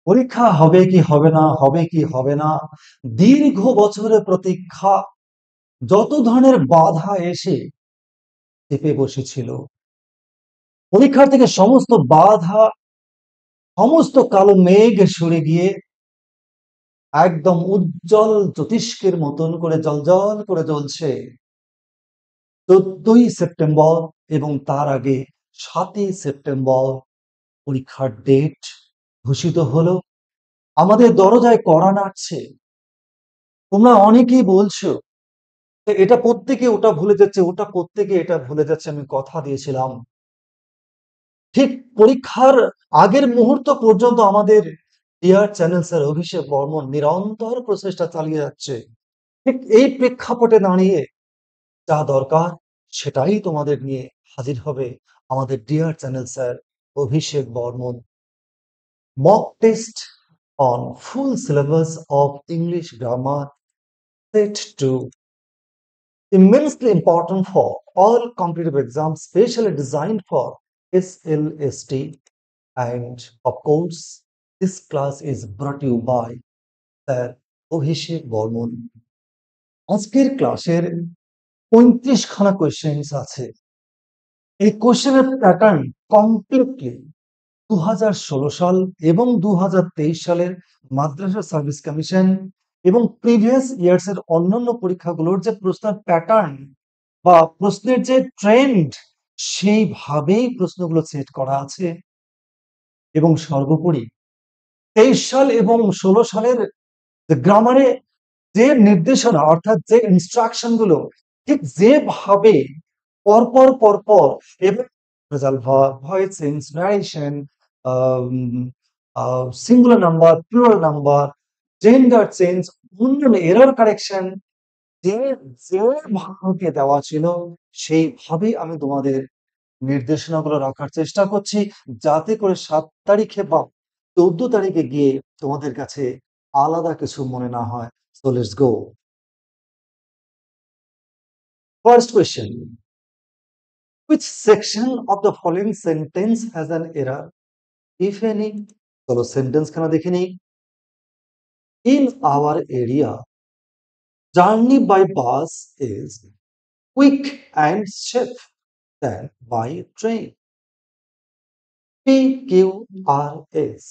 পরীক্ষা হবে কি হবে না, হবে কি হবে না, দীর্ঘ বছরের প্রতীক্ষা, যত ধরনের বাধা এসে চেপে বসেছিল, পরীক্ষার থেকে সমস্ত বাধা, সমস্ত কালো মেঘ সরে গিয়ে একদম উজ্জ্বল জ্যোতিষ্কের মতন করে জ্বলজ্বল করে জ্বলছে 14ই সেপ্টেম্বর, এবং তার আগে 7ই সেপ্টেম্বর পরীক্ষার ডেট ঘোষিত হলো। আমাদের দরজায় কড়া নাড়ছে। তোমরা অনেকেই বলছো যে এটা প্রত্যেকে ওটা ভুলে যাচ্ছে, ওটা প্রত্যেকে এটা ভুলে যাচ্ছে। আমি কথা দিয়েছিলাম, ঠিক পরীক্ষার আগের মুহূর্ত পর্যন্ত আমাদের dear channel sir Abhishek Barman নিরন্তর প্রচেষ্টা চালিয়ে যাচ্ছে। ঠিক এই প্রেক্ষাপটে দাঁড়িয়ে যা দরকার সেটাই তোমাদের নিয়ে হাজির হবে আমাদের dear channel sir Abhishek Barman. Mock test on full syllabus of English grammar set two, immensely important for all competitive exams, specially designed for SLST. And of course, this class is brought to you by Sir অভিষেক বর্মন। আজকের ক্লাসের 35 খানা questions আছে। এই কোয়েশ্চেনের pattern completely 2016 সাল এবং 2023 সালের মাদ্রাসা service commission এবং previous years এর অন্যান্য পরীক্ষাগুলোর যে প্রশ্নের প্যাটার্ন বা প্রশ্নের যে ট্রেন্ড, সেইভাবেই প্রশ্নগুলো সেট করা আছে। এবং সর্বোপরি 23 সাল এবং 16 সালের গ্রামারে যে নির্দেশনা, অর্থাৎ যে ইনস্ট্রাকশন গুলো ঠিক যেভাবে পরপর পরপর এবং result, voice change, narration, singular number, plural number, gender change, অন্যান্য এরর কারেকশন, যে যেভাবে দেওয়া ছিল সেইভাবেই আমি তোমাদের নির্দেশনাগুলো রাখার চেষ্টা করছি, যাতে করে 7 তারিখে বা 14 তারিখে গিয়ে তোমাদের কাছে আলাদা কিছু মনে না হয়। So let's go. First question, which section of the following sentence has an error if any? চলো সেন্টেন্স খানা দেখে নিই। In our area, journey by bus is quick and safe than by train. PQRS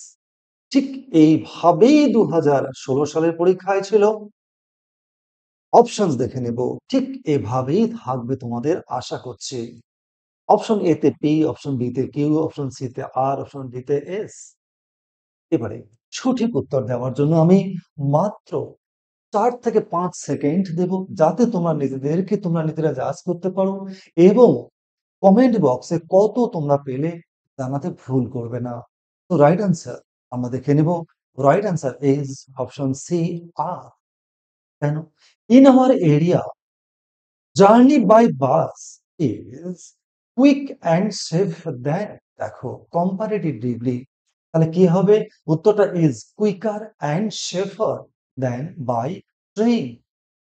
ঠিক এইভাবেই 2016 সালের পরীক্ষায় ছিল। Options দেখে নেব, ঠিক এভাবেই থাকবে তোমাদের আশা করছি। অপশন এ তে পি, অপশন বি তে কিউ, অপশন সি তে আর, অপশন ডি তে এস। এবারে সঠিক উত্তর দেওয়ার জন্য আমি মাত্র 4 থেকে 5 সেকেন্ড দেব, যাতে তোমরা নিজেরা জাজ করতে পারো এবং কমেন্ট বক্সে কত তোমরা পেলে জানাতে ভুল করবে না। তো রাইট আনসার আমরা দেখে নেব। Right answer is option C, আর। কেন? In our area, journey by bus is quick and safe than, দেখো কম্পারেটিভ ডিগ্রি, তাহলে কি হবে? উত্তরটা is quicker and safer than by train.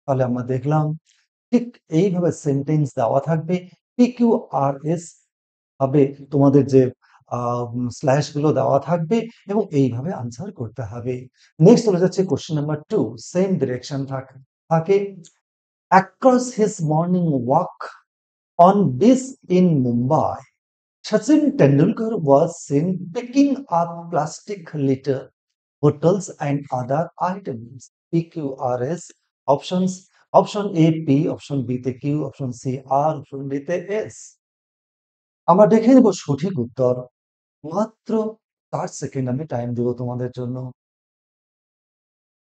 তাহলে আমরা দেখলাম ঠিক এইভাবে সেন্টেন্স দেওয়া থাকবে। PQRS হবে তোমাদের যে স্ল্যাশ গুলো দেওয়া থাকবে এবং এইভাবে আনসার করতে হবে। নেক্সট চলে যাচ্ছে কোশ্চেন নাম্বার 2, সেম ডিরেকশন থাকে। Across his morning walk on beach in Mumbai, Sachin Tendulkar was seen picking up plastic litter, bottles and other items. PQRS options, option A P, option B তে Q, option C R, option D তে S। আমরা দেখে নেব সঠিক উত্তর। মাত্র 4 second আমি time দেব তোমাদের জন্য।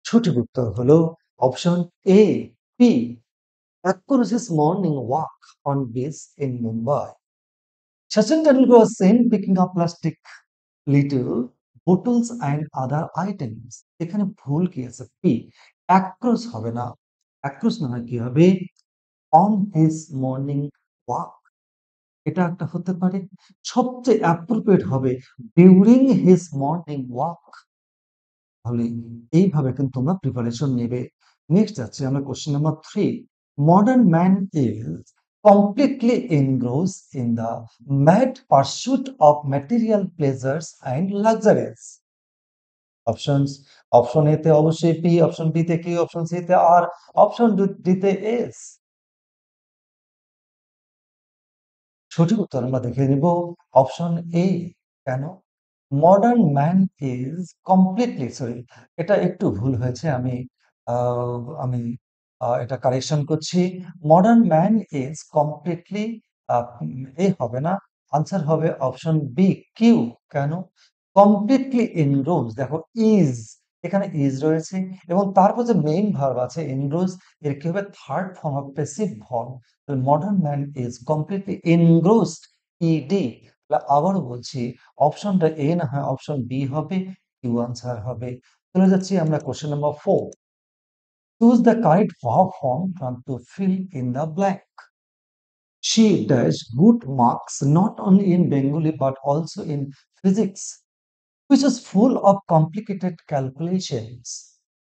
সঠিক উত্তর হলো option A P, across morning walk on beach in Mumbai, Sachin Tendulkar was seen picking up plastic little bottles and other items. এখানে ভুল কি আছে? পি, অ্যাক্রস হবে না। অ্যাক্রস না হয় কি হবে? অন হিজ মর্নিং ওয়াক, এটা একটা হতে পারে। সবচেয়ে অ্যাপ্রোপ্রিয়েট হবে ডিউরিং হিজ মর্নিং ওয়াক। তাহলে এইভাবে কিন্তু তোমরা প্রিপারেশন নেবে। নেক্সট যাচ্ছে আমরা question number 3। Modern man is completely engrossed in the mad pursuit of material pleasures and luxuries. Options, option A তে অবশ্যই পি, অপশন বি তে কিউ, অপশন সি তে আর, অপশন ডি তে এস। সঠিক উত্তর আমরা দেখে নিব অপশন এ। কেন? Modern man is completely, sorry, এটা একটু ভুল হয়েছে, আমি এটা কারেকশন করছি। মডার্ন ম্যান ইজ কমপ্লিটলি, এ হবে না, আনসার হবে অপশন বি, কিউ। কেন? কমপ্লিটলি এনরোলড, দেখো ইজ, এখানে ইজ রয়েছে এবং তারপর যে মেইন ভার্ব আছে এনরোজ, এর কি হবে third form of passive form. Modern man is completely engrossed, E. আবারও বলছি, অপশনটা এ না হয় অপশন বি হবে, কিউ আনসার হবে। চলে যাচ্ছি আমরা question number 4। Choose the correct verb form to fill in the blank. She dash good marks not only in Bengali but also in physics, which is full of complicated calculations.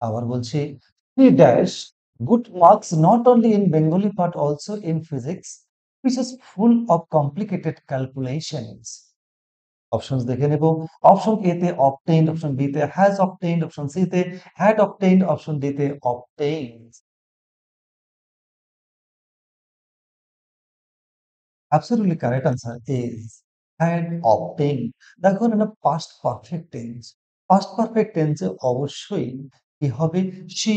আবার বলছি, she dash good marks not only in Bengali but also in physics, which is full of complicated calculations. Options দেখে নেব। Option A তে obtained, option B তে has obtained, option C তে had obtained, option D তে obtained। Absolutely correct answer is had obtained. দেখো না, past perfect tense, past perfect tense এ অবশ্যই কি হবে, she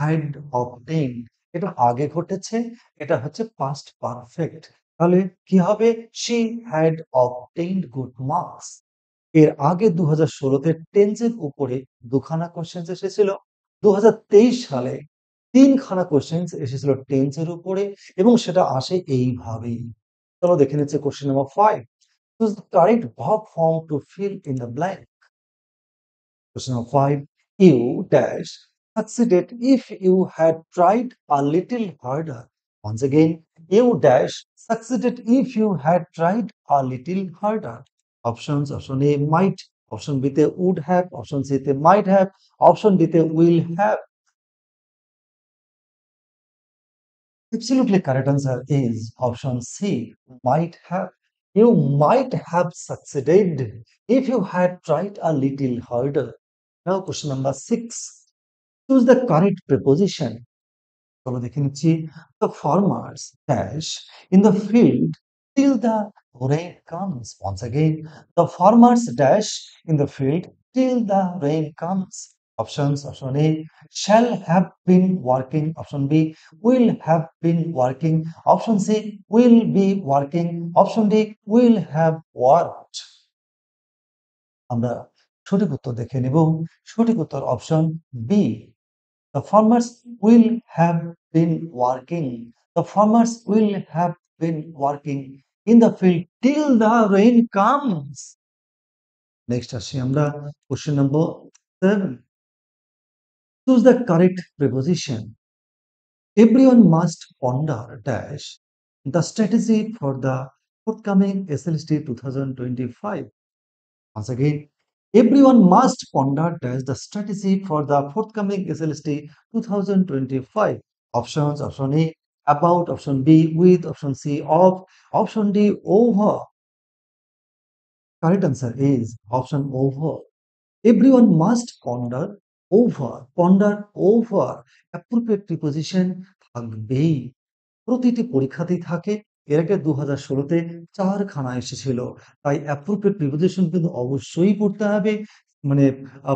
had obtained, এটা আগে ঘটেছে, এটা হচ্ছে past perfect, তাহলে কি হবে, she had obtained good marks। এর আগে 2016-তে টেন্সের উপরে দুখানা কোশ্চেন এসেছিল, 2023 সালে তিনখানা কোশ্চেন এসেছিল টেন্সের উপরে, এবং সেটা আসে এইভাবেই। চলো দেখে নিচ্ছে question number 5। Choose the correct verb form to fill in the blank. Question number 5. You dash succeeded if you had tried a little harder. Once again, you dash succeeded if you had tried a little harder. Options: option A might, option B তে would have, option C তে might have, option D তে will have. Absolutely correct answer is option C, might have. You might have succeeded if you had tried a little harder. Now question number 6. Choose the correct preposition. চলো দেখে নিচ্ছি। The farmers dash in the field till the rain comes. Once again, the farmers dash in the field till the rain comes. Options: option A shall have been working, option B will have been working, option C will be working, option D will have worked. আমরা সঠিক উত্তর দেখে নেব। সঠিক উত্তর option B, the farmers will have been working. The farmers will have been working in the field till the rain comes. Next আসি আমরা question number 7. Choose the correct preposition. Everyone must ponder dash the strategy for the forthcoming SLST 2025. Once again, everyone must ponder dash the strategy for the forthcoming SLST 2025. Options: option A about, option B with, option C of, option D over. Correct answer is option over. Everyone must ponder over, appropriate preposition থাকবেই, প্রতিটি পরীক্ষাতেই থাকে। এর আগে 2016-তে 4খানা এসেছিল, তাই appropriate preposition কিন্তু অবশ্যই পড়তে হবে। মানে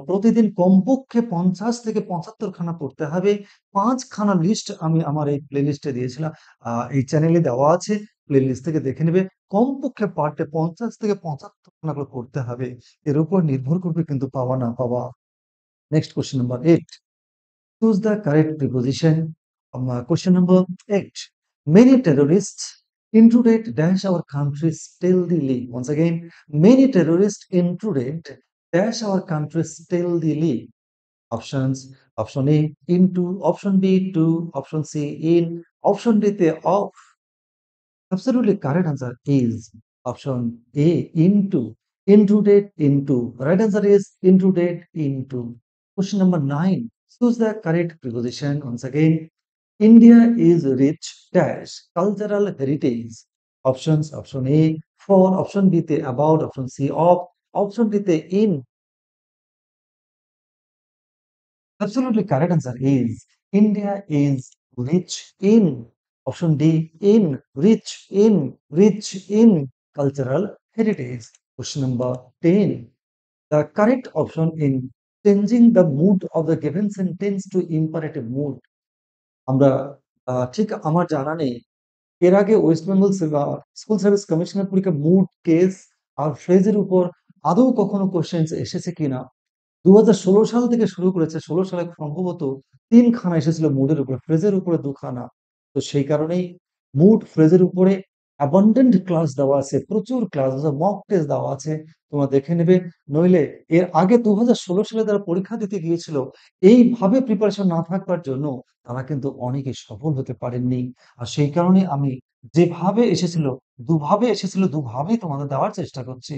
প্রতিদিন কমপক্ষে 50 থেকে 75 খানা পড়তে হবে। 5 খানা লিস্ট আমি আমার এই প্লে লিস্টে দিয়েছিলাম, এই চ্যানেলে দেওয়া আছে, প্লে লিস্ট থেকে দেখে নেবে। কমপক্ষে পার ডে 50 থেকে 75 খানা করে পড়তে হবে, এর উপর নির্ভর করবে কিন্তু পাওয়া না পাওয়া। Next question number 8। Choose the correct preposition. Question number 8. Many terrorists intruded dash our country stealthily. Once again, many terrorists intruded dash our country stealthily. Options: option A into, option B to, option C in, option D তে off. Absolutely correct answer is option A into, intruded into. Right answer is intruded into. Question number 9. Choose the correct preposition. Once again, India is rich dash cultural heritage. Options: option A for, option B তে about, option C of, option D তে in. Absolutely correct answer is India is rich in option D in rich in cultural heritage. Question number 10. The correct option in changing the mood of the given sentence to imperative mood. আমরা ঠিক আমার জানা নেই এর আগে West Bengal school service কমিশনের পরীক্ষা mood case আর ফ্রেজের উপর আদৌ কখনো কোশ্চেন এসেছে কিনা 2016 সাল থেকে শুরু করেছে 16 সালে সম্ভবত 3 খানা এসেছিল মুডের উপরে ফ্রেজের উপরে 2 খানা তো সেই কারণেই মুড ফ্রেজের উপরে অ্যাবান্ডেন্ট ক্লাস দেওয়া আছে প্রচুর ক্লাস আছে মক টেস্ট দেওয়া আছে তোমরা দেখে নেবে নইলে এর আগে 2016 সালে যারা পরীক্ষা দিতে গিয়েছিল এইভাবে প্রিপারেশন না থাকবার জন্য তারা কিন্তু অনেকে সফল হতে পারেননি আর সেই কারণে আমি যেভাবে এসেছিল দুভাবেই তোমাদের দেওয়ার চেষ্টা করছি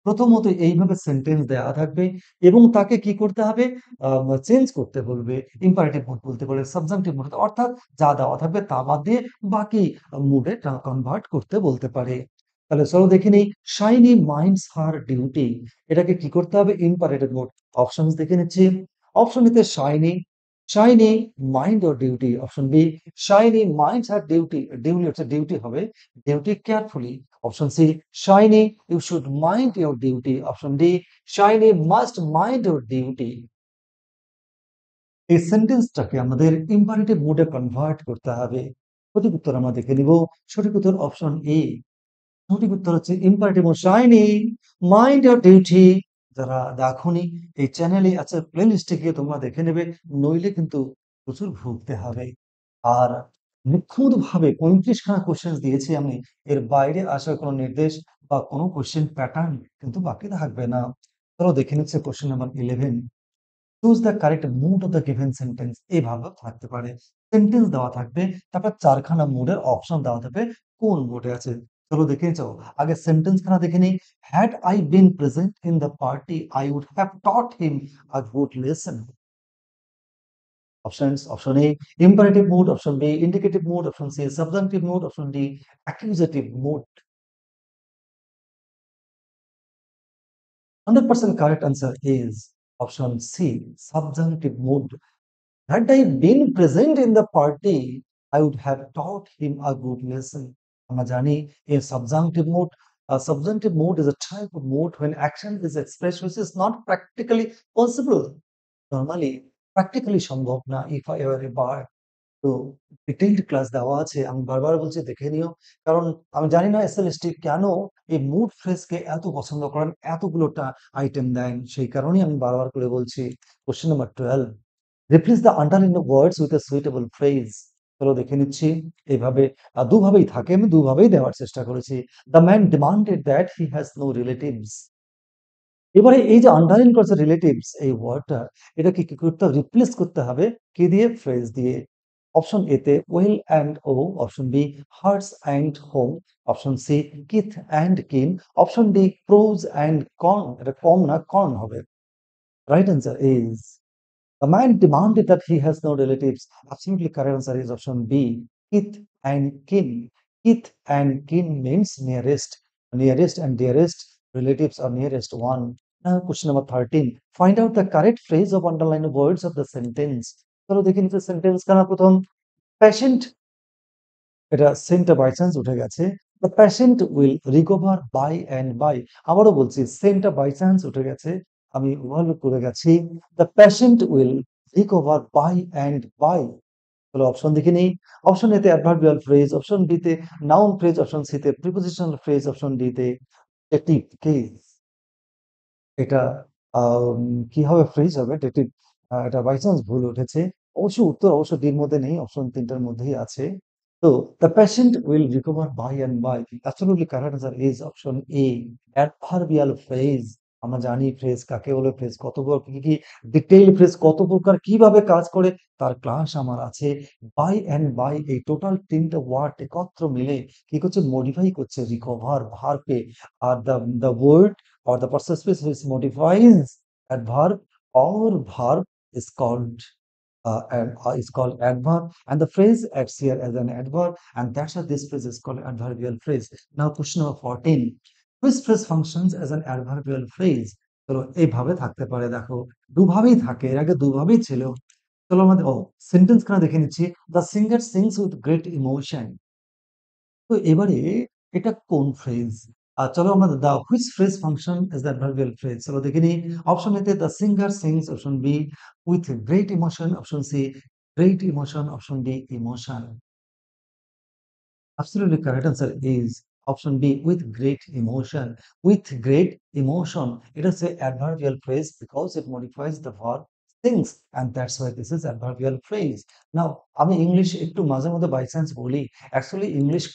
প্রথমত এইভাবে সেন্টেন্স দেয়া থাকবে এবং তাকে কি করতে হবে চেঞ্জ করতে বলবে ইম্পারেটিভ মুড বলতে বলে সাবজেক্টিভ মুড অর্থাৎ যা দেওয়া থাকবে তা বাদ দিয়ে বাকি মুডে কনভার্ট করতে বলতে পারে তাহলে চলো দেখে নিই শাইনি মাইন্ডস হার ডিউটি এটাকে কি করতে হবে ইম্পারেটিভ মুড অপশনস দেখে নিচ্ছি অপশন এতে shiny shiny mind or duty option B shiny minds her duty duty হচ্ছে ডিউটি হবে duty carefully option C shiny you should mind your duty. Option D, Shiny must mind your duty. এই সেন্টেন্সটাকে আমাদের imperative মুডে convert করতে হবে সঠিক উত্তর আমরা দেখে নিব সঠিক উত্তর অপশন এ সঠিক উত্তর হচ্ছে imperative mood shiny mind your duty যারা দেখোনি এই চ্যানেলে আছে প্লেলিস্টে গিয়ে তোমরা দেখে নেবে নইলে কিন্তু প্রচুর ভুগতে হবে আর নিখুঁত ভাবে 35 খানা কোশ্চেন দিয়েছি আমি এর বাইরে আসার কোনো নির্দেশ বা কোনো কোশ্চেন প্যাটার্ন কিন্তু বাকি থাকবে না চলো দেখে নিচ্ছে question number 11 choose the correct mood of the given sentence এইভাবে থাকতে পারে সেন্টেন্স দেওয়া থাকবে তারপর চারখানা মুডের অপশন দেওয়া থাকবে কোন মুডে আছে চলো দেখে যাও আগে সেন্টেন্স খানা দেখে নিই had I been present in the party I would have taught him a good lesson options option A imperative mood option B indicative mood option C subjunctive mood option D accusative mood 100% correct answer is option C subjunctive mood had I been present in the party I would have taught him a good lesson আমরা জানি a subjunctive mood is a type of mood when action is expressed which is not practically possible normally practically সম্ভব না if I were a bird তো detailed class দেওয়া আছে আমি বারবার বলছি দেখে নিও কারণ আমি জানি না এসএলএসটি কেন এই মুড ফ্রেজকে এত পছন্দ করেন এতগুলোটা আইটেম দেন সেই কারণেই আমি বারবার করে বলছি question number 12 replace the underline words with a suitable phrase চলো দেখে নিচ্ছি এইভাবে দুভাবেই থাকে আমি দুভাবেই দেওয়ার চেষ্টা করেছি the man demanded that he has no relatives এবারে এই যে আন্ডারলাইন করেছে রিলেটিভস এই ওয়ার্ডটা এটাকে কি করতে হবে রিপ্লেস করতে হবে কি দিয়ে ফ্রেজ দিয়ে অপশন এ তে weal and woe option B hearts and home option C kith and kin option D pros and কর্ন এটা কম না কর্ন হবে right answer is the man demanded that he has no relatives. Absolutely correct answer is option B. Kith and kin. Kith and kin means nearest. Nearest and dearest relatives are nearest one. Now question number 13. Find out the correct phrase of underlined words of the sentence. চলো দেখে নিতে sentence কানা প্রথম patient এটা সেন্টটা by chance উঠে গেছে the patient will recover by and by আবারও বলছি সেন্টটা বাই চান্স উঠে গেছে আমি ওভারলুক করে গেছি the patient will recover by and by তাহলে অপশন দেখে নেই অপশন এতে অ্যাডভার্বিয়াল ফ্রেজ অপশন বি তে নাউন ফ্রেজ অপশন সি তে প্রিপোজিশনাল ফ্রেজ অপশন ডি তে একটি কেস এটা কি হবে ফ্রেজ হবে ডেটিভ এটা বাই চান্স ভুল উঠেছে অবশ্য উত্তর অবশ্য ডির মধ্যে নেই অপশন তিনটার মধ্যেই আছে তো the patient will recover by and by absolutely correct answer is option A adverbial phrase আমরা জানি ফ্রেজ কাকে বলে ফ্রেজ কত প্রকার কি কি ডিটেইল ফ্রেজ কত প্রকার কিভাবে কাজ করে তার ক্লাস আমার আছে বাই অ্যান্ড বাই এই টোটাল তিনটা ওয়ার্ড একত্র মিলে কি করছে মডিফাই করছে রিকভার ভার্বকে আর the word or the possessive which modifies adverb or verb is called is called adverb and the phrase acts here as an adverb and that's why this phrase is called adverbial phrase now question number 14 which phrase functions as an adverbial phrase চলো এইভাবে থাকতে পারে দেখো। দুভাবেই থাকে। এর আগে দুভাবেই ছিল। চলো আমাদের সেন্টেন্স খানা দেখে নিচ্ছি। The singer sings with great emotion. তো এবারে এটা কোন ফ্রেজ? চলো আমরা the which phrase function is the adverbial phrase. চলো দেখে নিই। অপশন এতে the singer sings, option B with great emotion, option C great emotion, option D emotion. Absolutely correct answer is option B, with great emotion. With great emotion, it is a adverbial phrase because it modifies the verb things, and that's why this is adverbial phrase. Now, আমি English একটু মাঝে মধ্যে by chance বলি। Actually English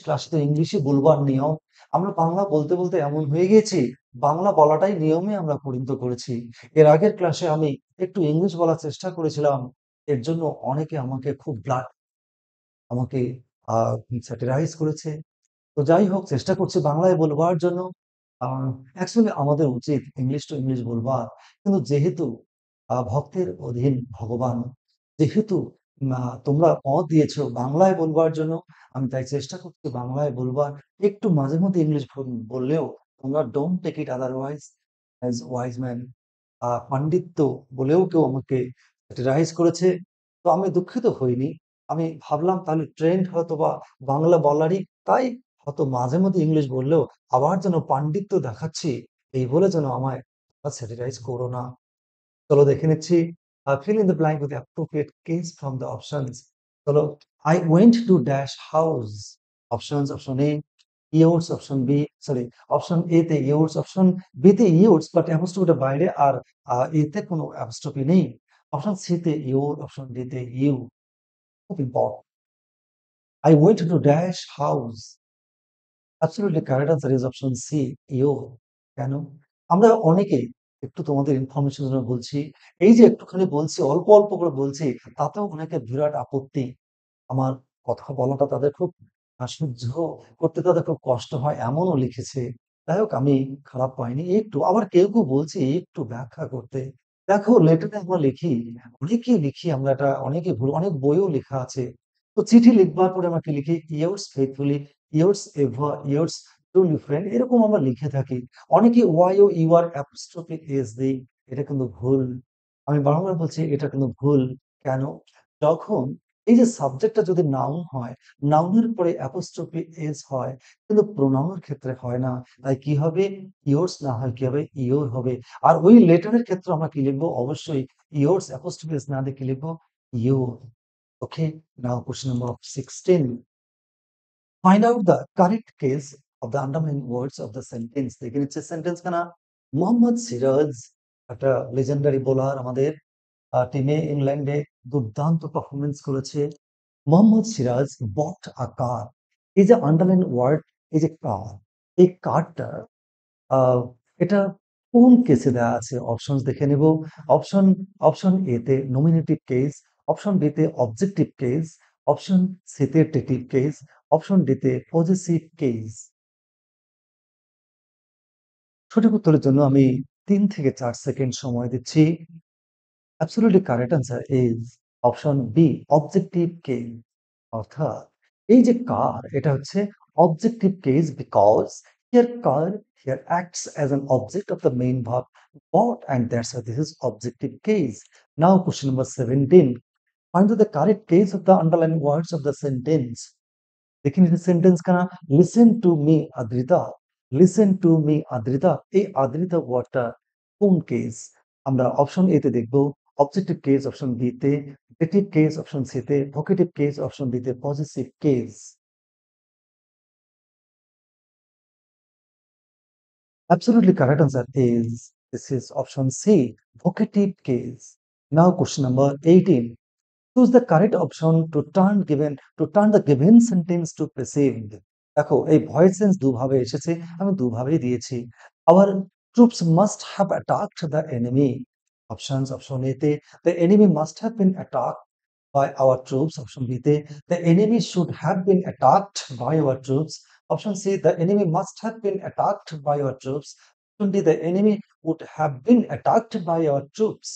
class তো ইংলিশই বলবার নিয়ম। আমরা বাংলা বলতে বলতে এমন হয়ে গেছি, বাংলা বলাটাই নিয়মে আমরা পরিণত করেছি। এর আগের ক্লাসে আমি একটু ইংলিশ বলার চেষ্টা করেছিলাম। এর জন্য অনেকে আমাকে খুব আমাকে আ স্যাটিরাইজ করেছে। তো যাই হোক চেষ্টা করছি বাংলায় বলবার জন্য। আ অ্যাকচুয়ালি আমাদের উচিত ইংলিশ টু ইংলিশ বলবার। কিন্তু যেহেতু ভক্তের অধীন ভগবান, যেহেতু তোমরা মত দিয়েছ বাংলায় বলবার জন্য, আমি তাই চেষ্টা করছি বাংলায় বলবার। একটু মাঝে মধ্যে ইংলিশ বললেও তোমরা don't take it otherwise as wise man. পান্ডিত্য বলেও কেউ আমাকে স্যাটিরাইজ করেছে। তো আমি দুঃখিত হইনি। আমি ভাবলাম তাহলে ট্রেন্ড হয়তোবা বাংলা বলারই, তাই হয়তো মাঝে মধ্যে ইংলিশ বললেও আবার যেন পাণ্ডিত্য দেখাচ্ছি, এই বলে যেন আমায় স্যাটিরাইজ করো না। চলো দেখে নিচ্ছি। Fill in the blank with the appropriate case from the options. চলো, I went to dash house. Options: option A, yours, option B, sorry, option A তে yours, option B তে yours, but apostrophe টা বাইরে আর A তে কোনো apostrophe নেই। Option C তে your, option D তে you। খুব important. I went to dash house. Absolutely correct answer is option C, you. কেন? আমরা অনেকেই, একটু তোমাদের ইনফরমেশন এর জন্য বলছি। এই যে একটুখানি বলছি, অল্প, অল্প করে বলছি, তাতেও অনেকের বিরাট আপত্তি। আমার কথা বলাটা তাদের খুব সহ্য করতে তাদের খুব কষ্ট হয়, এমনও লিখেছে। যাই হোক আমি খারাপ পাইনি। একটু আবার কেউ বলছে একটু ব্যাখ্যা করতে। দেখো লেটারে আমরা লিখি, অনেকেই লিখি আমরা এটা, অনেকেই ভুল, অনেক বইও লেখা আছে। তো চিঠি লিখবার পরে আমরা কি লিখি? "Yours faithfully, yours ever, yours truly friend" এরকম আমরা লিখে থাকি। অনেকে Y O U R apostrophe S দেই। এটা কিন্তু ভুল। আমি বারংবার বলছি এটা কিন্তু ভুল। কেন? যখন এই যে সাবজেক্টটা যদি নাউন হয়, নাউনের পরে অ্যাপোস্ট্রোফি এস হয়, কিন্তু প্রোনাউনের ক্ষেত্রে হয় না। তাই কি হবে? yours না হয় কি হবে? your হবে। আর ওই লেটারের ক্ষেত্রে আমরা কি লিখবো? অবশ্যই yours apostrophe s না দিয়ে কি লিখবো? your. Okay, now question number 16. Find out the correct case of the underlying words of the sentence. দেখে নিচ্ছে সেন্টেন্স খানা। মোহাম্মদ সিরাজ একটা legendary বোলার আমাদের টিমে ইংল্যান্ডে দুর্দান্ত পারফরম্যান্স করেছে। Mohammad Siraj bought a car. এই যে আন্ডারলাইন ওয়ার্ড, এই যে কার, এই কারটা আ এটা কোন কেসে দেয়া আছে? অপশনস দেখে নেব। অপশন অপশন এ তে নমিনেটিভ কেস, অপশন বি তে অবজেক্টিভ কেস, অপশন সি তে ডেটিভ কেস, অপশন ডি তে পজেসিভ কেস। সঠিক উত্তরের জন্য আমি ৩ থেকে ৪ সেকেন্ড সময় দিচ্ছি। Absolutely correct answer is option B, objective case. অর্থাৎ এই যে কার, এটা হচ্ছে objective case because here acts as an object of the main verb bought, and that's why this is objective case. Now question number 17. Find the correct case of the underlying words of the sentence. দেখে নিতে sentence খানা। Listen to me Adrita. Listen to me Adrita, এই আদ্রিতা ওয়ার্ডটা কোন case? আমরা option A তে দেখব objective case, option B তে ডেটিভ কেস, অপশন সি তে ভোকেটিভ কেস, অপশন ডি তে possessive case. Absolutely correct answer is this is option C, vocative case. Now question number 18. Choose the correct option to turn the given sentence to passive. দেখো এই voice sense দুভাবে এসেছে, আমি দুভাবেই দিয়েছি। Our troops must have attacked the enemy. Options: option A তে the enemy must have been attacked by our troops. Option B তে the enemy should have been attacked by our troops. Option C, the enemy must have been attacked by our troops. Option D, the enemy would have been attacked by our troops.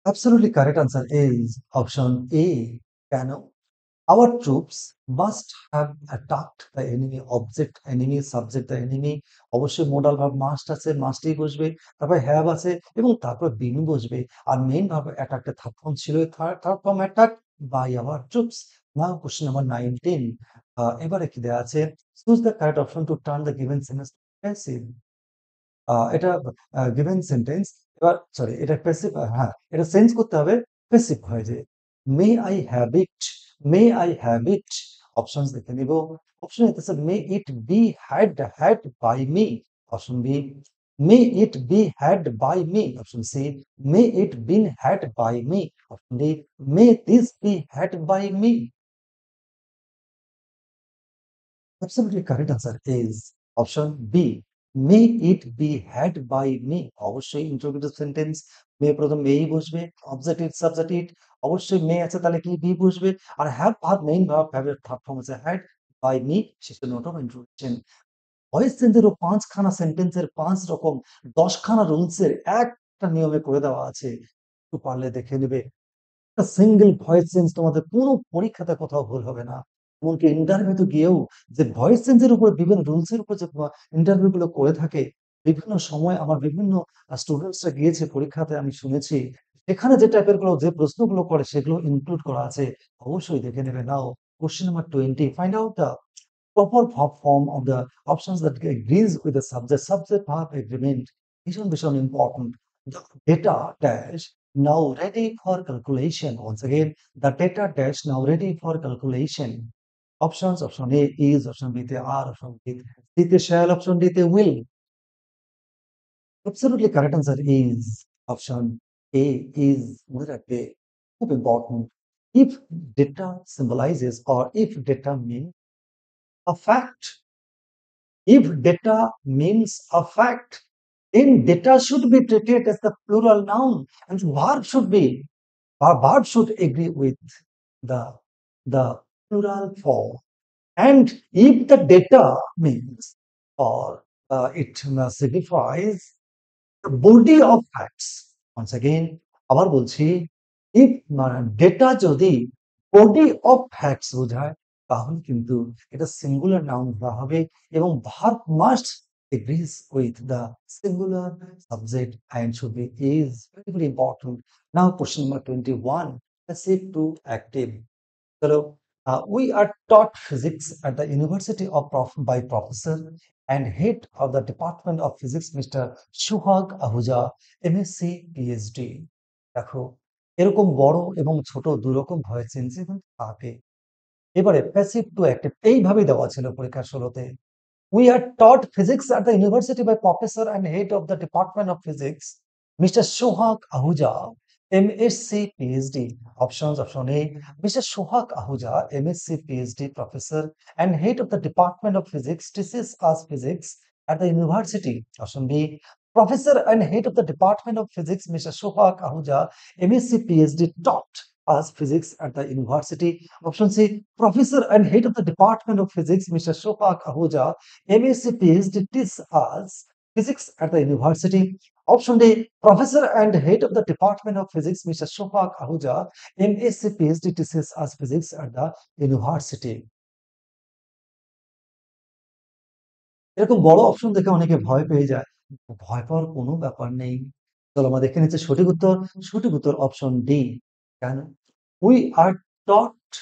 Absolutely correct answer is option A. কেন? Our troops must have attacked the enemy object, enemy subject, the enemy অবশ্যই modal verb must আছে, মাস্টই বসবে। তারপরে have আছে এবং তারপর been বসবে। আর মেইন ভার্ব অ্যাটাক এর থার্ড ফর্ম ছিল third form attack by our troops. Now question number 19 এবারে কি দেয়া আছে? Choose the correct option to turn the given sentence passive. এটা গিভেন সেন্টেন্স এবার সরি এটা প্যাসিভ হ্যাঁ, এটা চেঞ্জ করতে হবে প্যাসিভ হয়ে যে may I have it, may I have it. Options দেখে নিব। অপশন এ আছে may it be had by me. Option B may it be had by me. Option C may it been had by me. Option D may this be had by me. Absolutely correct answer is option B. May it be had by me. অবশ্যই interrogative sentence may প্রথম মেই বসবে, objective subjective অবশ্যই মে আছে তাহলে কি B বসবে আর have verb main verb হ্যাভের থার্ড ফর্ম আছে হ্যাড বাই মি শেষে নোট অফ ইন্ট্রোডাকশন। ভয়েস চেঞ্জেরও ৫ খানা সেন্টেন্সের ৫ রকম ১০ খানা রুলসের একটা নিয়মে করে দেওয়া আছে। একটু পারলে দেখে নেবে। একটা সিঙ্গেল ভয়েস চেঞ্জ তোমাদের কোনো পরীক্ষাতে কোথাও ভুল হবে না। এমনকি ইন্টারভিউতে গিয়েও যে ভয়েস চেঞ্জের উপরে বিভিন্ন রুলস এর উপর যে ইন্টারভিউ গুলো করে থাকে, বিভিন্ন সময় আমার বিভিন্ন স্টুডেন্টসরা গিয়েছে পরীক্ষাতে আমি শুনেছি। সেখানে যে টাইপের গুলো যে প্রশ্নগুলো করে সেগুলো ইনক্লুড করা আছে। অবশ্যই দেখে নেবে। Now question number 20 find out the proper verb form of the options that agrees with the subject. Subject verb agreement. ভীষণ important. The data dash now ready for calculation. Once again, the data dash now ready for calculation. Options option A is, option B তে are, option C তে shall, option D তে will. Absolutely correct answer is option A is মনে রাখবে খুব important. If data symbolizes or if data means a fact, if data means a fact, then data should be treated as the plural noun and verb should agree with the the plural form. And if the data means or it signifies the body of facts, once again আবার বলছি if data যদি body of facts বোঝায় তাহলে কিন্তু এটা singular noun হওয়া হবে এবং verb must agrees with the singular subject and should be is very important. Now question number 21, passive to active. So, we are taught physics at the University of by Professor and head of the Department of Physics, Mr. Shuhag Ahuja, MSc, PhD. দেখো এরকম বড় এবং ছোট দুরকম voice change কিন্তু থাকে। এবারে passive to active এইভাবেই দেওয়া ছিল পরীক্ষার শুরুতে। We are taught physics at the university by professor and head of the Department of Physics, Mr. Sohag Ahuja, MSc, PhD. Options option A, Mr. Sohag Ahuja, MSc, PhD, professor and head of the Department of Physics, teaches us physics at the university. Option B, professor and head of the Department of Physics, Mr. Sohag Ahuja, MSc, PhD, taught us physics at the university. Option C, professor and head of the Department of Physics, Mr. Sohag Ahuja, MSc, PhD, teaches us physics at the university. Option D, professor and head of the Department of Physics, Mr. Sohag Ahuja, MSc, PhD, teaches us physics at the university. এরকম বড় option দেখে অনেকে ভয় পেয়ে যায়। ভয় পাওয়ার কোনো ব্যাপার নেই। চলো আমরা দেখে নিচ্ছি সঠিক উত্তর। সঠিক উত্তর অপশন ডি। কেন? We are taught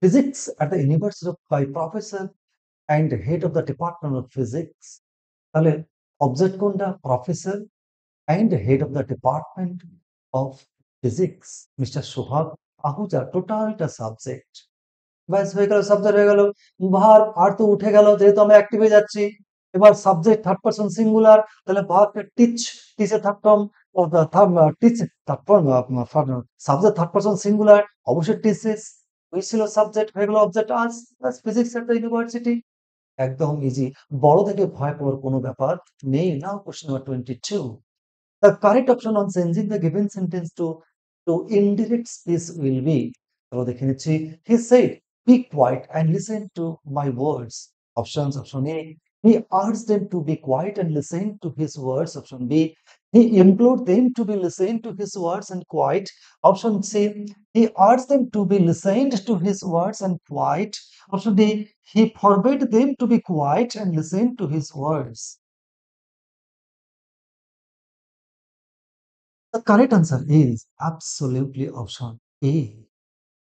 physics at the university by professor and head of the Department of Physics. তাহলে অবজেক্ট কোনটা? Professor and head of the Department of Physics, Mr. Sohag Ahuja, টোটালটা সাবজেক্ট। ব্যাস হয়ে গেল, subject হয়ে গেল। Verb আর তো উঠে গেল যেহেতু আমরা অ্যাক্টিভে যাচ্ছি। এবার সাবজেক্ট থার্ড পারসন সিঙ্গুলার তাহলে ভার্বটা টিচ, টিচের third form of the teach third form subject third person singular অবশ্যই টিচেস। ওই ছিল সাবজেক্ট হয়ে গেল object us plus physics at the university. একদম ইজি। বড় থেকে ভয় পাওয়ার কোনো ব্যাপার নেই। Now question number 22, the correct option on changing the given sentence to indirect speech will be. চলো দেখে নিচ্ছি। He said, "Be quiet and listen to my words." Options option A, He urged them to be quiet and listen to his words. Option B. He implored them to be listened to his words and quiet. Option C. He urged them to be listened to his words and quiet. Option D. He forbade them to be quiet and listen to his words. The correct answer is absolutely option A.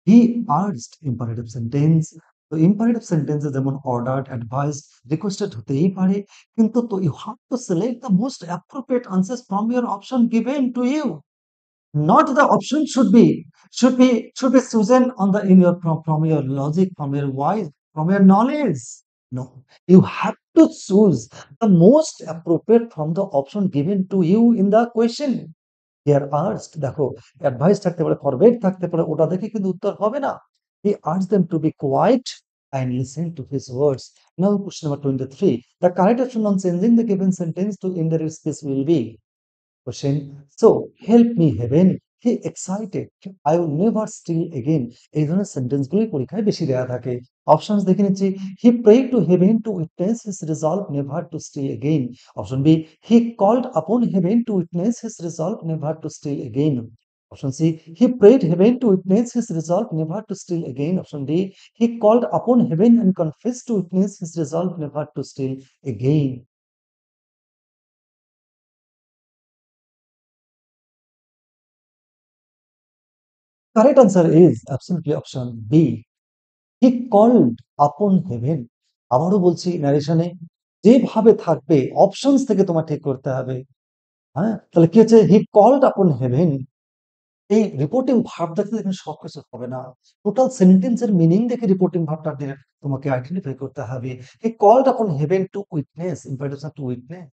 He urged imperative sentence. তো imperative sentence যেমন ordered, advised, requested হতেই পারে কিন্তু তো you have to select the most appropriate answers from your option given to you. Not the option should be chosen on the in your from your logic, from your wise, from your knowledge. No, you have to choose the most appropriate from the option given to you in the question. Here asked দেখো advice থাকতে পারে forbade থাকতে পারে ওটা দেখে কিন্তু উত্তর হবে না he asked them to be quiet and listen to his words. Now question number 23, the correct option on changing the given sentence to indirect speech will be question. So help me heaven, he excited, I will never steal again, এই ধরনের sentence গুলি পরীক্ষায় বেশি দেয়া থাকে। Options দেখে নিচ্ছি, he prayed to heaven to witness his resolve never to steal again. Option B, he called upon heaven to witness his resolve never to steal again. Option C, he prayed heaven to witness his resolve never to steal again. Option D, he called upon heaven and confessed to witness his resolve never to steal again. Correct answer is absolutely option B. He called upon heaven. আবারও বলছি ন্যারেশনে যেভাবে থাকবে options থেকে তোমার ঠিক করতে হবে। হ্যাঁ, তাহলে কি হচ্ছে হি কল্ড আপন হেভেন, এই রিপোর্টিং ভার্ব দেখলে এখানে সবকিছু হবে না, টোটাল সেন্টেন্সের মিনিং দেখে রিপোর্টিং ভার্বটা দিয়ে তোমাকে আইডেন্টিফাই করতে হবে। He called upon heaven to witness, imperative to witness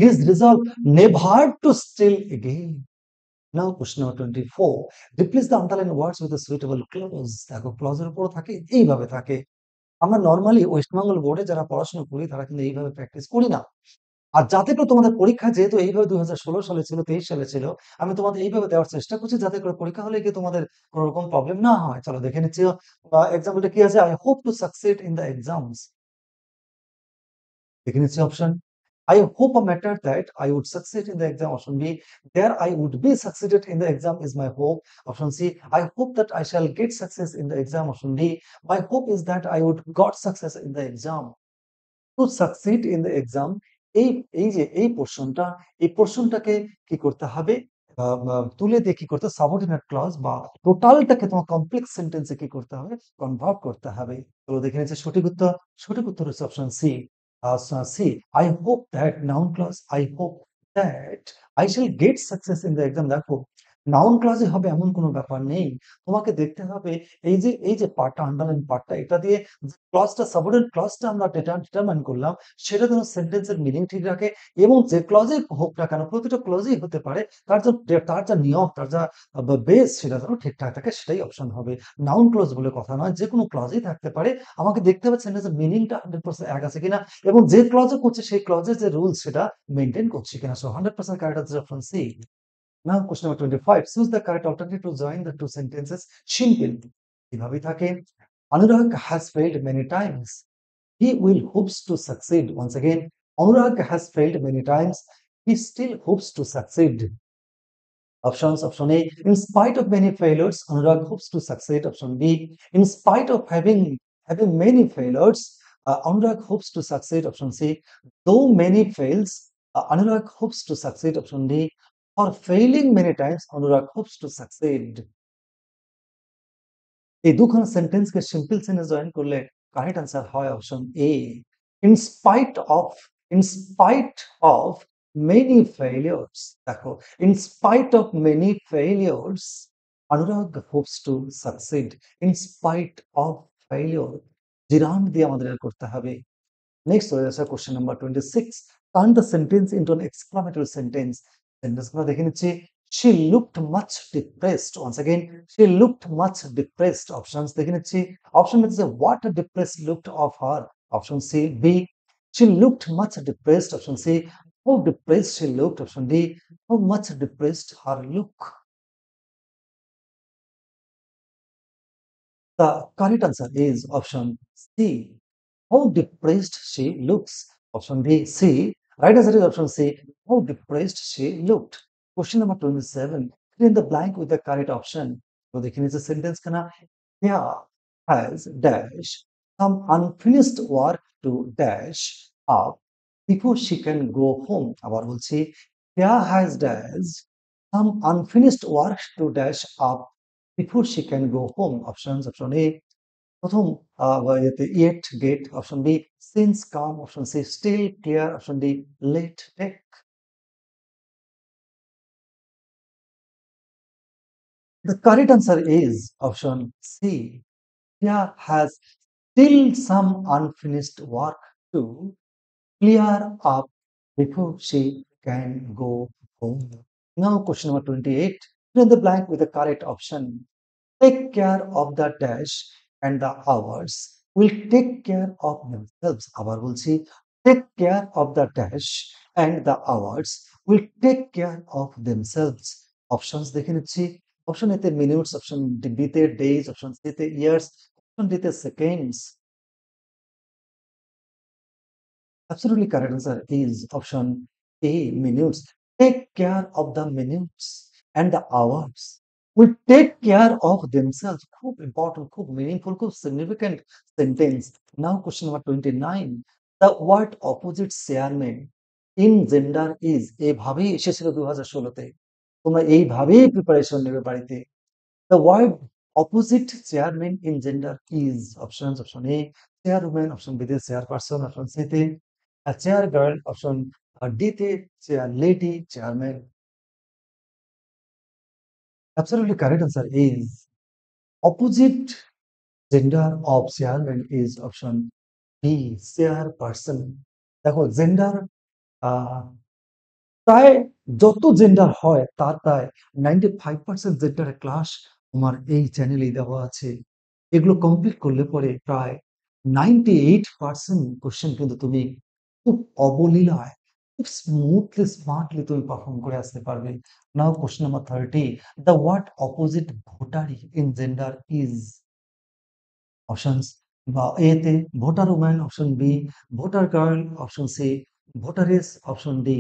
his resolve never to steal again. Now question number 24, replace the underline words with a suitable clause. দেখো ক্লজের উপর থাকে এইভাবে থাকে। আমরা নরমালি ওয়েস্ট বেঙ্গল বোর্ডে যারা পড়াশোনা করি তারা কিন্তু এইভাবে প্র্যাকটিস করি না। আর যাতে করে তোমাদের পরীক্ষা যেহেতু এইভাবে ২০১৬ সালে ছিল, ২৩ সালে ছিল, আমি তোমাদের এইভাবে দেওয়ার চেষ্টা করছি যাতে করে পরীক্ষা হলে গিয়ে তোমাদের কোন রকম প্রবলেম না হয়। চলো দেখে নিচ্ছি এক্সাম্পলটা কি আছে, I hope to succeed in the exams. দেখে নিচ্ছি option, I hope a matter that I would succeed in the exam. Option B, there I would be succeeded in the exam is my hope. Option C, I hope that I shall get success in the exam. Option D, my hope is that I would got success in the exam. To succeed in the exam, এই এই যে এই পোরশনটা, এই পোরশনটাকে কি করতে হবে, তুলে দিয়ে কি করতে সাবঅর্ডিনেট ক্লজ বা টোটালটাকে তোমার কমপ্লেক্স সেন্টেন্সে কি করতে হবে, কনভার্ট করতে হবে। তো দেখে নিচ্ছে সঠিক উত্তর, সঠিক উত্তর হচ্ছে option C. C, I hope that noun clause, I hope that I shall get success in the exam. দেখো নাউন ক্লজে হবে এমন কোনো ব্যাপার নেই, তোমাকে দেখতে হবে এই যে পার্টটা আন্ডারলাইন পার্টটা এটা দিয়ে ক্লজটা সাবঅর্ডিনেট ক্লজটা আমরা ডিটারমাইন করলাম সেটা যেন সেন্টেন্সের মিনিং ঠিক রাখে এবং যে ক্লজে হোক না কেন প্রতিটা ক্লজেই হতে পারে তার যা নিয়ম তার যা বেস সেটা যেন ঠিকঠাক থাকে সেটাই অপশন হবে। নাউন ক্লজ বলে কথা নয়, যে কোনো ক্লজেই থাকতে পারে, আমাকে দেখতে হবে সেন্টেন্সের মিনিংটা 100% এক আছে কিনা এবং যে ক্লজে করছে সেই ক্লজের যে রুলস সেটা মেনটেন করছে কিনা। So 100% correct answer option C. Now question number 25. Choose the correct alternative to join the two sentences. Simple. এভাবেই থাকে। Anurag has failed many times. He will hopes to succeed. Once again, Anurag has failed many times. He still hopes to succeed. Options. Option A. In spite of many failures, Anurag hopes to succeed. Option B. In spite of having many failures, Anurag hopes to succeed. Option C. Though many fails, Anurag hopes to succeed. Option D. For failing many times, Anurag hopes to succeed. এই দুখানা সেন্টেন্সকে simple sentence join করলে correct answer হয় option A. In spite of, in spite of many failures, দেখো in spite of many failures Anurag hopes to succeed. In spite of failure জিরান দিয়ে আমাদের আর করতে হবে। নেক্সট হয়ে যাচ্ছে question number 26, turn the sentence into an exclamatory sentence. সেন্টেন্সগুলো দেখে নিচ্ছি। She looked much depressed. Once again, she looked much depressed. Options দেখে নিচ্ছি। Option is what a depressed looked of her. Option C, B. She looked much depressed. Option C, how depressed she looked. Option D, how much depressed her look. The correct answer is option C. How depressed she looks. Option B, C. Right answer is option C. How depressed she looked. Question number 27. Fill in the blank with the correct option. So the is a sentence kana yeah has dash some unfinished work to dash up before she can go home. আবার বলছি Priya has dash some unfinished work to dash up before she can go home. Options option A প্রথম ইয়েতে yet get option B since come option C still clear option D late take. The correct answer is option C. Priya has still some unfinished work to clear up before she can go home. Now, question number 28. Fill in the blank with the correct option. Take care of the dash and the hours will take care of themselves. আবার বলছি take care of the dash and the hours will take care of themselves. Options দেখে নিচ্ছি option এতে minutes option B তে days option C তে years option D তে seconds. Absolutely correct answer is option A, minutes. Take care of the minutes and the hours. Will take care of themselves. খুব important, খুব meaningful, খুব significant sentence. Now question number 29. The word opposite chairman in gender is এভাবেই এসেছিল 2016 তে। তোমরা এইভাবেই preparation নেবে বাড়িতে। The word opposite chairman in gender is options option A, chairwoman, option B তে chairperson, option C তে a chair girl, option D তে chair lady, chairman. Absolutely correct answer is opposite gender of chairman is option B, chairperson. দেখো gender প্রায় যত gender হয় তার প্রায় 95% জেন্ডারের class তোমার এই চ্যানেলেই দেওয়া আছে। এগুলো কমপ্লিট করলে পরে প্রায় 98% কোশ্চেন কিন্তু তুমি খুব অবলীলায় খুব স্মুথলি স্মার্টলি তুমি পারফর্ম করে আসতে পারবে। Now question number 30 the word opposite votary in gender is options বা এ তে voter woman option B voter girl option C votaress option D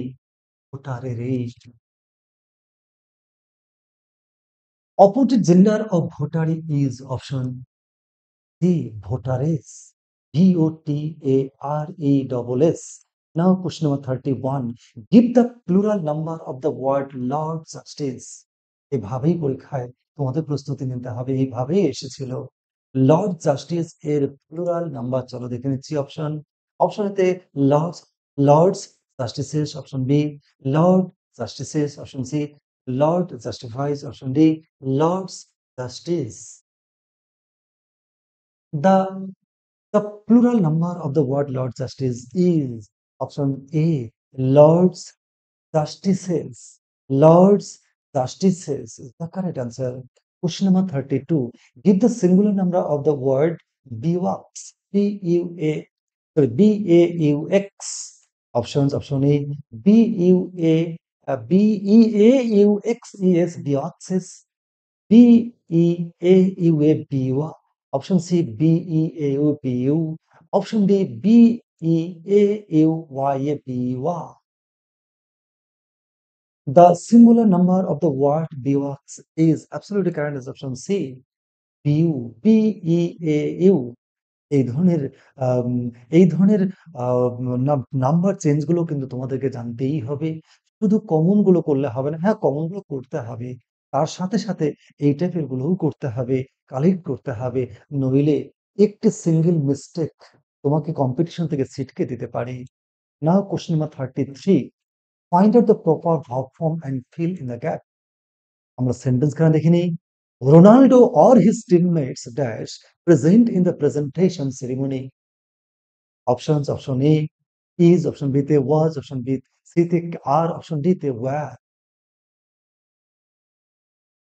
ভোটারের. Opposite gender of votary is option D, votares. VOTARESS. Now, question number 31. Give the plural number of the word Lord Justice. এভাবেই পরীক্ষায় তোমাদের প্রস্তুতি নিতে হবে এইভাবেই এসেছিল lord justice এর প্লুরাল নাম্বার চলো দেখে নিচ্ছি অপশন অপশন এতে lords lords justices option B lord justices option C lord justifies option D lords justice. The the plural number of the word Lord Justice is option A, Lord's Justices. Lord's Justices is the correct answer. Question number 32. Give the singular number of the word Bucks. B-U-A, sorry, B-A-U-X. Options, option A, B-U-A, B-E-A-U-X-E-S, Bucks. B-E-A-U-A-B-U. Option C, B-E-A-U-B-U. Option D, B-E-A-U-Y-A-B-U. The singular number of the word Bucks is absolutely correct as option C, BU, B-E-A-U. এই ধরনের আম, এই ধরনের number change গুলো কিন্তু তোমাদেরকে জানতেই হবে শুধু কমন গুলো করলে হবে না হ্যাঁ কমন গুলো করতে হবে তার সাথে সাথে এই টাইপের গুলোও করতে হবে কালেক্ট করতে হবে নইলে একটি সিঙ্গেল মিস্টেক তোমাকে কম্পিটিশন থেকে ছিটকে দিতে পারে. Now question number 33. Find out the proper verb form and fill in the gap. আমরা সেন্টেন্স খানা দেখে নিই. Ronaldo or his teammates dash present in the presentation ceremony. Options option A is, option B they was, option B C they are, option D they were.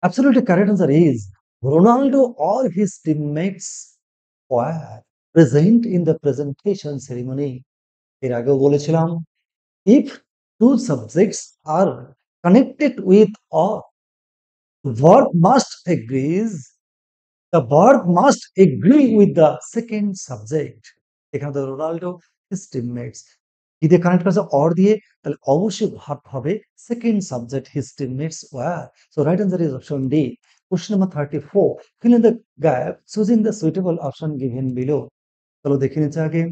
Absolutely correct answer is Ronaldo or his teammates were present in the presentation ceremony. এর আগেও বলেছিলাম if two subjects are connected with or verb must agrees the verb must agree with the second subject. এখানে তো Ronaldo his teammates কি দিয়ে connect করেছে or দিয়ে, তাহলে অবশ্যই ভার্ব হবে second subject his teammates were. So right answer is option D. Question number 34, fill in the gap choosing the suitable option given below. চলো দেখে নিচ্ছে আগে।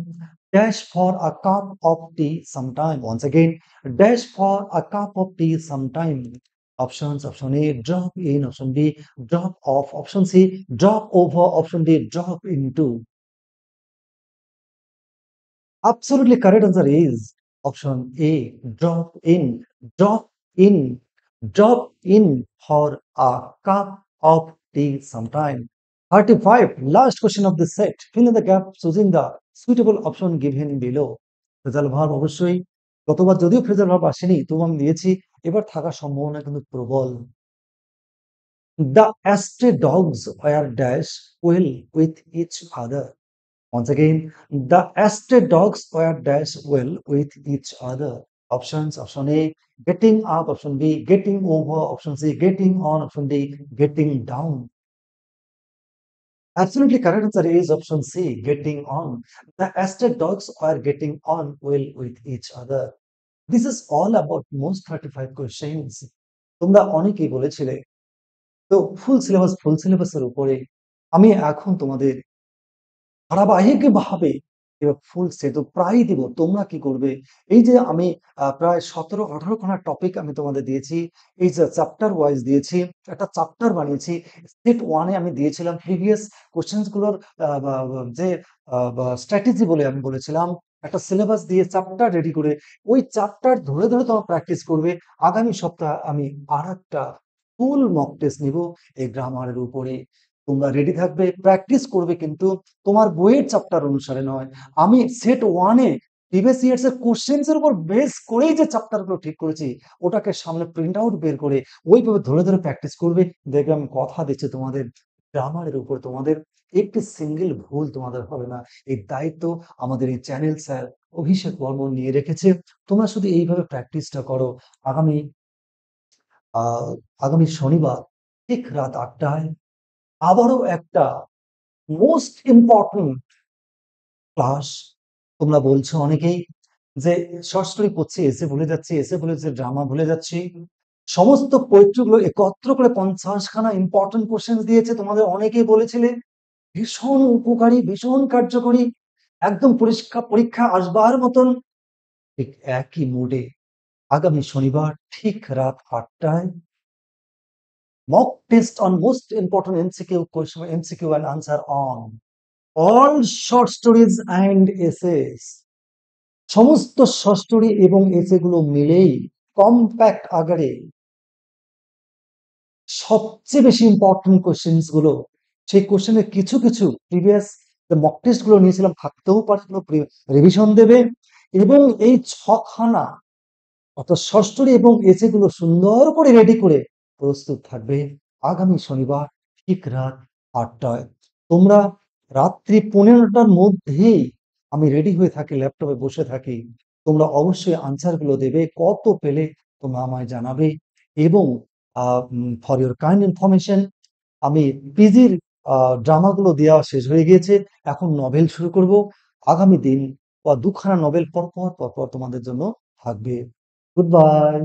Dash for a cup of tea sometime, once again dash for a cup of tea sometime. Options, option A drop in, option B drop off, option C drop over, option D drop into. Absolutely correct answer is option A, drop in. Drop in. Drop in for a cup of tea sometime. 35. Last question of this set. Fill in the gap choosing the suitable option given below. Phrasal verb অবশ্যই গতবার যদিও phrasal verb আসেনি তবু আমি দিয়েছি, এবার থাকার সম্ভাবনা কিন্তু প্রবল। The stray dogs were dash well with each other. Once again, the stray dogs were dash well with each other. Options, option A, getting up, option B, getting over, option C, getting on, option D, getting down. Absolutely correct answer is option C, getting on. The stray dogs are getting on well with each other. This is all about most 35 questions. তোমরা অনেকেই বলেছিলে, তো ফুল সিলেবাসের উপরে আমি এখন তোমাদের ধারাবাহিকভাবে এবার ফুল সেট প্রায়ই দিব। তোমরা কি করবে? এই যে আমি প্রায় ১৭-১৮ খানা টপিক আমি তোমাদের দিয়েছি। এই যে চ্যাপ্টার ওয়াইজ দিয়েছি, একটা চ্যাপ্টার বানিয়েছি। সেট 1 এ আমি দিয়েছিলাম প্রিভিয়াস কোয়েশ্চেনস গুলোর যে স্ট্র্যাটেজি বলে আমি বলেছিলাম। একটা সিলেবাস দিয়ে চ্যাপ্টার রেডি করে ওই চ্যাপ্টার ধরে, ধরে তোমরা প্র্যাকটিস করবে। আগামী সপ্তাহে আমি আরেকটা ফুল মক টেস্ট নিব এই গ্রামারের উপরে। তোমরা রেডি থাকবে, প্র্যাকটিস করবে কিন্তু তোমার বইয়ের চ্যাপ্টার অনুসারে নয়। আমি সেট 1 এ প্রিভিয়াস ইয়ার্স এর কোশ্চেনস এর উপর বেস করেই যে চ্যাপ্টার গুলো ঠিক করেছি, ওটাকে সামনে প্রিন্ট আউট বের করে ওইভাবে ধরে, ধরে প্র্যাকটিস করবে। দেখবে আমি কথা দিচ্ছি তোমাদের গ্রামারের উপর তোমাদের একটি সিঙ্গেল ভুল তোমাদের হবে না। এই দায়িত্ব আমাদের এই চ্যানেল স্যার অভিষেক বর্মন নিয়ে রেখেছে। তোমরা শুধু এইভাবে প্র্যাকটিসটা করো। আগামী আ আগামী শনিবার ঠিক রাত ৮ টায় আবারও একটা মোস্ট ইম্পোর্টেন্ট ক্লাস। তোমরা বলছো অনেকেই যে শর্ট স্টোরি পড়ছি, এসে ভুলে যাচ্ছি, এসে ভুলে যাচ্ছি, ড্রামা ভুলে যাচ্ছি। সমস্ত পোয়েট্রি একত্র করে ৫০ খানা ইম্পোর্টেন্ট কোশ্চেন দিয়েছে। তোমাদের অনেকেই বলেছিলে ভীষণ উপকারী, ভীষণ কার্যকরী, একদম পরীক্ষা আসবার মতন। ঠিক একই মুডে আগামী শনিবার ঠিক রাত ৮ টায় mock test on most important MCQ question, MCQ and answer on all short stories and essays. সমস্ত শর্ট স্টোরি এবং এসে গুলো মিলেই কম্প্যাক্ট আকারে সবচেয়ে বেশি ইম্পর্টেন্ট কোশ্চেন্স গুলো, সেই কোশ্চেনের কিছু কিছু প্রিভিয়াস যে মক টেস্ট গুলো নিয়েছিলাম থাকতেও পারে, রিভিশন দেবে এবং এই ৬ খানা অর্থাৎ শর্ট স্টোরি এবং এসে গুলো সুন্দর করে রেডি করে প্রস্তুত থাকবে আগামী শনিবার ঠিক রাত ৮ টায়। তোমরা রাত্রি ১৫টার মধ্যেই আমি রেডি হয়ে থাকি, ল্যাপটপে বসে থাকি। তোমরা অবশ্যই আনসার গুলো দেবে। কত পেলে তোমরা আমায় জানাবে। এবং ফর ইওর কাইন্ড ইনফরমেশন, আমি পিজির ড্রামাগুলো দেওয়া শেষ হয়ে গিয়েছে। এখন নভেল শুরু করব। আগামী দিন ২ খানা নভেল পরপর তোমাদের জন্য থাকবে। Good bye.